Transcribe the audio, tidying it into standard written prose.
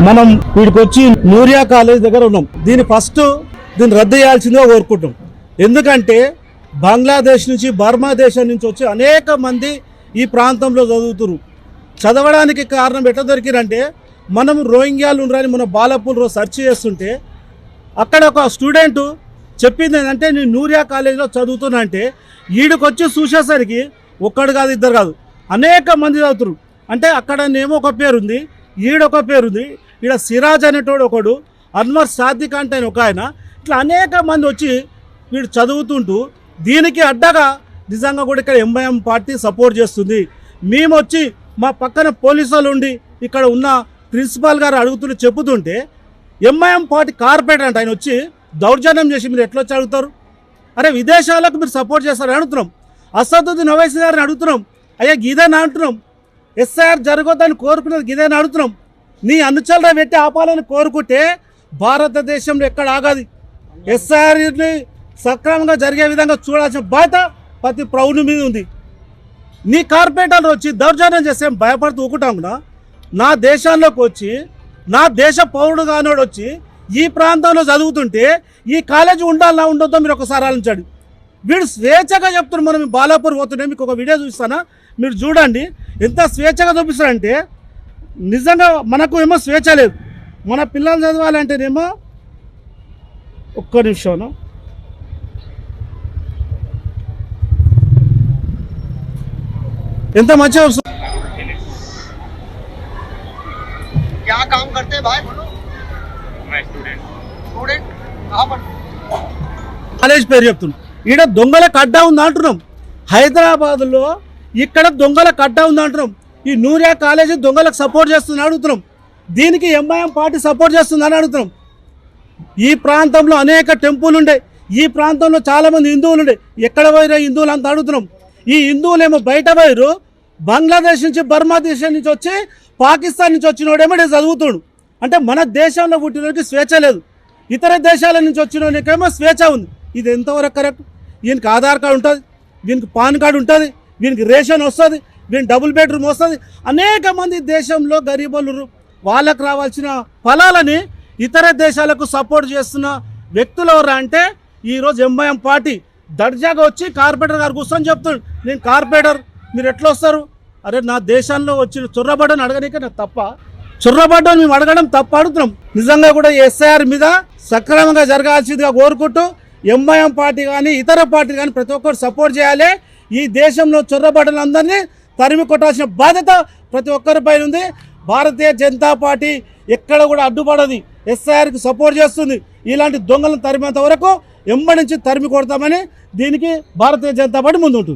మనం వీడికి వచ్చి నూరియా కాలేజ్ దగ్గర ఉన్నాం. దీన్ని రద్దు చేయాల్సిందిగా కోరుకుంటాం. ఎందుకంటే బంగ్లాదేశ్ నుంచి బర్మా దేశం నుంచి వచ్చి అనేక మంది ఈ ప్రాంతంలో చదవడానికి కారణం ఎట్లా దొరికిరంటే, మనం రోహింగ్యాలు ఉండరని మన బాలపూర్లో సెర్చ్ చేస్తుంటే అక్కడ ఒక స్టూడెంట్ చెప్పింది ఏంటంటే, నేను నూరియా కాలేజీలో చదువుతున్నా అంటే ఈడికొచ్చి చూసేసరికి ఒక్కడు కాదు ఇద్దరు కాదు అనేక మంది చదువుతారు. అంటే అక్కడనేమో ఒక పేరుంది, ఈడొక పేరుంది, ఈడ సిరాజ్ అనేటోడు ఒకడు, అన్వర్ సాదిక్ అంటే ఒక ఆయన, ఇట్లా అనేక మంది వచ్చి వీడు చదువుతుంటూ దీనికి అడ్డగా నిజంగా కూడా ఇక్కడ ఎంఐఎం పార్టీ సపోర్ట్ చేస్తుంది. మేము వచ్చి మా పక్కన పోలీసులు ఉండి ఇక్కడ ఉన్న ప్రిన్సిపాల్ గారు అడుగుతుంటే చెబుతుంటే ఎంఐఎం పార్టీ కార్పొరేటర్ అంటే ఆయన వచ్చి దౌర్జన్యం చేసి మీరు ఎట్లా వచ్చి అడుగుతారు? అరే విదేశాలకు మీరు సపోర్ట్ చేస్తారని అడుగుతున్నాం. అసదుద్దీన్ ఓవైసీ గారిని అడుగుతున్నాం, అయ్యా గిదేనా అంటున్నాం. ఎస్ఐఆర్ జరగొద్దని కోరుకున్నది గిదేనా అడుగుతున్నాం. నీ అనుచరులు పెట్టి ఆపాలని కోరుకుంటే భారతదేశంలో ఎక్కడ ఆగది. ఎస్ఐఆర్ని సక్రమంగా జరిగే విధంగా చూడాల్సిన బాధ్యత ప్రతి ప్రౌఢి మీద ఉంది. నీ కార్పొరేటర్లు వచ్చి దౌర్జన్యం చేస్తే భయపడుతూ ఊకుంటాం కూడా. నా దేశంలోకి వచ్చి నా దేశ పౌరుడు కానివాడు వచ్చి ఈ ప్రాంతంలో చదువుతుంటే ఈ కాలేజీ ఉండాలన్నా ఉండొద్దో మీరు ఒకసారి ఆలోచించండి. వీడు స్వేచ్ఛగా చెప్తున్నారు. మనం బాలాపూర్ పోతుంటే మీకు ఒక వీడియో చూస్తానా, మీరు చూడండి ఎంత స్వేచ్ఛగా చూపిస్తారంటే. నిజంగా మనకు ఏమో స్వేచ్ఛ లేదు. మన పిల్లలు చదవాలంటేనేమో ఒక్క నిమిషం ఎంత మంచిగా क्या काम करते हैं भाई बोलो? मैं स्टूडेंट कहाँ पर? కాలేజ్ పేరు చెప్తున్నాం. ఈడ దొంగలకు అడ్డా ఉంది అంటున్నాం. హైదరాబాద్లో ఇక్కడ దొంగలకు అడ్డా ఉంది అంటున్నాం. ఈ నూరియా కాలేజీ దొంగలకు సపోర్ట్ చేస్తుందని అడుగుతున్నాం. దీనికి ఎంఐఎం పార్టీ సపోర్ట్ చేస్తుందని అడుగుతున్నాం. ఈ ప్రాంతంలో అనేక టెంపుల్ ఉండే, ఈ ప్రాంతంలో చాలామంది హిందువులు ఉండే, ఎక్కడ పోయినా హిందువులు అంతా అడుగుతున్నాం. ఈ హిందువులేమో బయట పోయిరు, బంగ్లాదేశ్ నుంచి బర్మా దేశం నుంచి వచ్చి పాకిస్తాన్ నుంచి వచ్చినోడేమో చదువుతాడు. అంటే మన దేశంలో పుట్టినోడికి స్వేచ్ఛ లేదు, ఇతర దేశాల నుంచి వచ్చినోడికేమో స్వేచ్ఛ ఉంది. ఇది ఎంతవరకు కరెక్ట్? వీనికి ఆధార్ కార్డు ఉంటుంది, వీనికి పాన్ కార్డు ఉంటుంది, వీనికి రేషన్ వస్తుంది, వీనికి డబుల్ బెడ్రూమ్ వస్తుంది. అనేక మంది దేశంలో గరీబులు వాళ్ళకు రావాల్సిన ఫలాలని ఇతర దేశాలకు సపోర్ట్ చేస్తున్న వ్యక్తులు ఎవరు అంటే ఈరోజు ఎంఐఎం పార్టీ దర్జాగా వచ్చి కార్పొరేటర్ గారు కూర్చొని చెప్తాడు, నేను కార్పొరేటర్, మీరు ఎట్లా వస్తారు? అరే నా దేశంలో వచ్చిన చొర్రబడ్డని అడగనీక నాకు తప్ప, చొర్రబడ్డని మేము అడగడం తప్ప అడుగుతున్నాం. నిజంగా కూడా ఎస్ఐఆర్ మీద సక్రమంగా జరగాల్సిందిగా కోరుకుంటూ ఎంఐఎం పార్టీ కానీ ఇతర పార్టీ కానీ ప్రతి ఒక్కరు సపోర్ట్ చేయాలి. ఈ దేశంలో చొర్రబడ్డలందరినీ తరిమి కొట్టాల్సిన బాధ్యత ప్రతి ఒక్కరిపై ఉంది. భారతీయ జనతా పార్టీ ఎక్కడ కూడా అడ్డుపడది, ఎస్ఐఆర్కి సపోర్ట్ చేస్తుంది. ఇలాంటి దొంగలను తరిమేంత వరకు ఎంబడి నుంచి తరిమి కొడతామని దీనికి భారతీయ జనతా పార్టీ ముందుంటుంది.